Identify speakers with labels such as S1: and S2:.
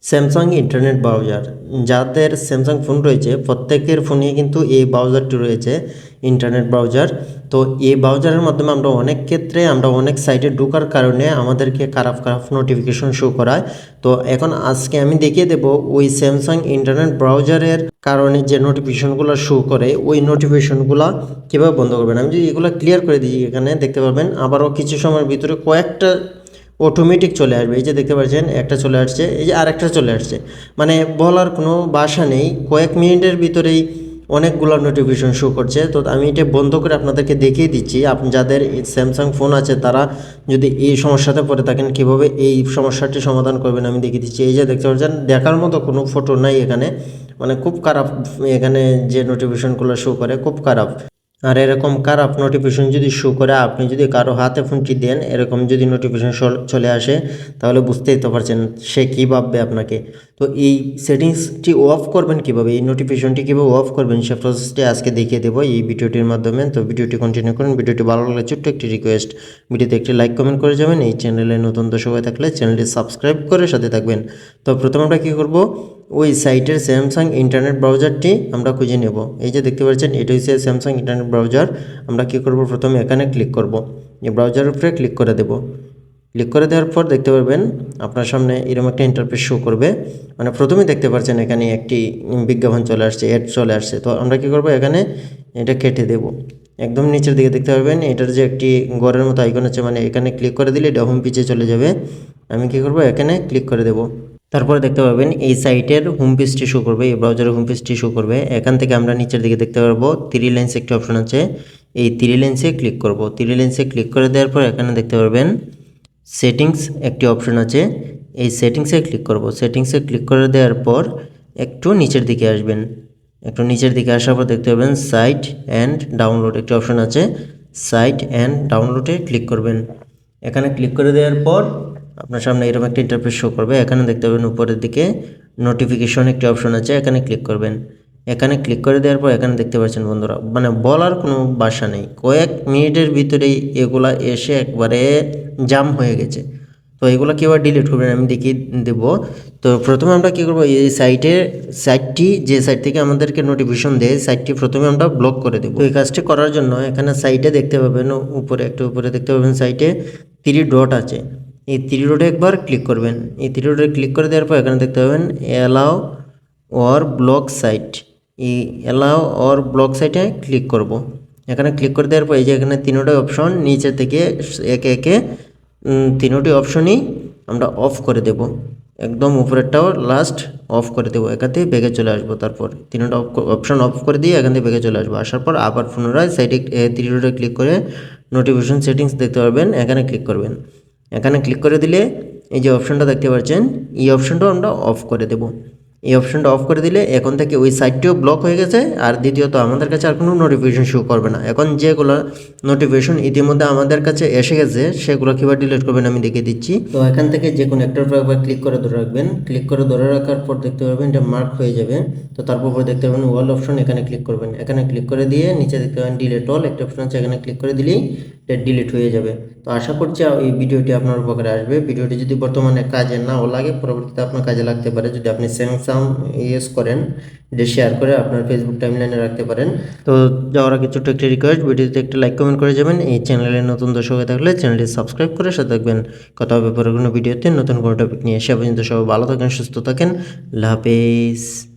S1: Samsung internet browser, যাদের Samsung phone রয়েছে প্রত্যেকের ফোনে কিন্তু এই ব্রাউজারটি রয়েছে, ইন্টারনেট ব্রাউজার। তো এই ব্রাউজারের মাধ্যমে আমরা অনেক ক্ষেত্রে অনেক সাইটে ঢোকার কারণে আমাদেরকে খারাপ খারাপ নোটিফিকেশন শো করায়। তো এখন আজকে আমি দেখিয়ে দেব ওই স্যামসাং ইন্টারনেট ব্রাউজারের কারণে যে নোটিফিকেশনগুলো শো করে ওই নোটিফিকেশনগুলো কীভাবে বন্ধ করবেন। আমি যদি এগুলো ক্লিয়ার করে দিই, এখানে দেখতে পাবেন আবারও কিছু সময়ের ভিতরে কয়েকটা অটোমেটিক চলে আসবে। এই যে দেখতে পাচ্ছেন একটা চলে আসছে, এই যে আরেকটা চলে আসছে, মানে বলার কোনো ভাষা নেই। কয়েক মিনিটের ভিতরেই অনেকগুলো নোটিফিকেশন শো করছে। তো আমি এটা বন্ধ করে আপনাদেরকে দেখিয়ে দিচ্ছি, আপনি যাদের স্যামসাং ফোন আছে তারা যদি এই সমস্যাতে পড়ে থাকেন কীভাবে এই সমস্যাটি সমাধান করবেন আমি দেখিয়ে দিচ্ছি। এই যে দেখতে পাচ্ছেন দেখার মতো কোনো ফটো নাই এখানে, মানে খুব খারাপ। এখানে যে নোটিফিকেশনগুলো শো করে খুব খারাপ। আর এরকম খারাপ নোটিফিকেশন যদি শো করে, আপনি যদি কারো হাতে ফোনটি দেন এরকম যদি নোটিফিকেশন চলে আসে, তাহলে বুঝতেই তো পারছেন সে কী ভাববে আপনাকে। তো এই সেটিংসটি অফ করবেন কীভাবে, এই নোটিফিকেশনটি কীভাবে অফ করবেন সে প্রসেসটি আজকে দেখিয়ে দেবো এই ভিডিওটির মাধ্যমে। তো ভিডিওটি কন্টিনিউ করুন। ভিডিওটি ভালো লাগলে ছোট্ট একটি রিকোয়েস্ট, ভিডিওতে একটি লাইক কমেন্ট করে যাবেন। এই চ্যানেলে নতুন দর্শক হয়ে থাকলে চ্যানেলটি সাবস্ক্রাইব করে সাথে থাকবেন। তো প্রথমে আমরা কী করব, ওই সাইটের স্যামসাং ইন্টারনেট ব্রাউজারটি আমরা খুঁজে নেব। এই যে দেখতে পাচ্ছেন এটা হচ্ছে স্যামসাং ইন্টারনেট ব্রাউজার। আমরা কী করব, প্রথমে এখানে ক্লিক করব, এই ব্রাউজারের উপরে ক্লিক করে দেব। ক্লিক করে দেওয়ার পর দেখতে পারবেন আপনার সামনে এরকম একটা ইন্টারফেস শো করবে। মানে প্রথমেই দেখতে পাচ্ছেন এখানে একটি বিজ্ঞাপন চলে আসছে, অ্যাড চলে আসছে। তো আমরা কী করব, এখানে এটা কেটে দেব। একদম নিচের দিকে দেখতে পারবেন এটার যে একটি ঘরের মতো আইকন আছে, মানে এখানে ক্লিক করে দিলে এটা হোম পেজে চলে যাবে। আমি কী করব, এখানে ক্লিক করে দেব। তারপরে দেখতে পাবেন এই সাইটের হোম পেজটি শো করবে, এই ব্রাউজারের হোম পেজটি শো করবে। এখান থেকে আমরা নিচের দিকে দেখতে পারবো 3 লাইন্স একটি অপশন আছে, এই 3 লাইন্সে ক্লিক করব। 3 লাইন্সে ক্লিক করে দেওয়ার পর এখানে দেখতে পারবেন সেটিংস একটি অপশন আছে, এই সেটিংসে ক্লিক করব। সেটিংসে ক্লিক করে দেওয়ার পর একটু নিচের দিকে আসবেন। একটু নিচের দিকে আসার পর দেখতে পাবেন সাইট অ্যান্ড ডাউনলোড একটি অপশন আছে, সাইট অ্যান্ড ডাউনলোডে ক্লিক করবেন। এখানে ক্লিক করে দেওয়ার পর আপনার সামনে এরকম একটা ইন্টারফেস শো করবে। এখানে দেখতে পাবেন উপরের দিকে নোটিফিকেশন একটি অপশন আছে, এখানে ক্লিক করবেন। এখানে ক্লিক করে দেওয়ার পর এখানে দেখতে পাচ্ছেন বন্ধুরা, মানে বলার কোনো ভাষা নেই, কয়েক মিনিটের ভিতরেই এগুলা এসে একবারে জাম হয়ে গেছে। তো এগুলো কীভাবে ডিলিট করবেন আমি দেখিয়ে দেবো। তো প্রথমে আমরা কী করবো, এই সাইটটি যে সাইট থেকে আমাদেরকে নোটিফিকেশন দেয় সাইটটি প্রথমে আমরা ব্লক করে দেবো। তো এই কাজটি করার জন্য এখানে সাইটে দেখতে পাবেন উপরে দেখতে পাবেন সাইটে 3 ডট আছে, এই 3 ডটে একবার ক্লিক করবেন। এই 3 ডটে ক্লিক করে দেওয়ার পর এখানে দেখতে পাবেন অ্যালাউ অর ব্লক সাইট, এই অ্যালাউ অর ব্লক সাইটে ক্লিক করব। এখানে ক্লিক করে দেওয়ার পর এই যে এখানে 3টা অপশন নিচে থেকে একে একে 3টি অপশনই আমরা অফ করে দেব। একদম উপরেরটাও লাস্ট অফ করে দেবো, এখান থেকে বেগে চলে আসবো। তারপর 3টা অপশন অফ করে দিয়ে এখান থেকে বেগে চলে আসবো। আসার পর আবার পুনরায় সাইটে 3 ডটে ক্লিক করে নোটিফিকেশন সেটিংস দেখতে পারবেন, এখানে ক্লিক করবেন। এখানে ক্লিক করে দিলে এই যে অপশনটা দেখতে পাচ্ছেন এই অপশনটাও আমরা অফ করে দেব। এই অপশনটা অফ করে দিলে এখন থেকে ওই সাইটটিও ব্লক হয়ে গেছে, আর দ্বিতীয়ত আমাদের কাছে আর কোনো নোটিফিকেশন শো করবে না। এখন যেগুলো নোটিফিকেশন ইতিমধ্যে আমাদের কাছে এসে গেছে সেগুলো কীভাবে ডিলিট করবেন আমি দেখিয়ে দিচ্ছি। তো এখান থেকে যে কোনো একটার উপর একবার ক্লিক করে ধরে রাখবেন। ক্লিক করে ধরে রাখার পর দেখতে পাবেন এটা মার্ক হয়ে যাবে। তো তারপর দেখতে পাবেন ওয়াল অপশন, এখানে ক্লিক করবেন। এখানে ক্লিক করে দিয়ে নিচে দেখতে পাবেন ডিলিট অল একটা অপশন আছে, এখানে ক্লিক করে দিলেই এটা ডিলিট হয়ে যাবে। তো আশা করছি এই ভিডিওটি আপনার উপকারে আসবে। ভিডিওটি যদি বর্তমানে কাজে নাও লাগে পরবর্তীতে আপনার কাজে লাগতে পারে। যদি আপনি স্যামসাং ইউজ করেন এটা শেয়ার করে আপনার ফেসবুক টাইমলাইনে রাখতে পারেন। তো যাওয়ার আগে ছোট্ট একটি রিকোয়েস্ট, ভিডিওতে একটা লাইক কমেন্ট করে যাবেন। এই চ্যানেলে নতুন দর্শক হয়ে থাকলে চ্যানেলটি সাবস্ক্রাইব করে সাথে থাকবেন। কথা হবে পরে কোনো ভিডিওতে নতুন কোনো টপিক নিয়ে। সে পর্যন্ত সবাই ভালো থাকেন, সুস্থ থাকেন, আল্লাহ হাফেজ।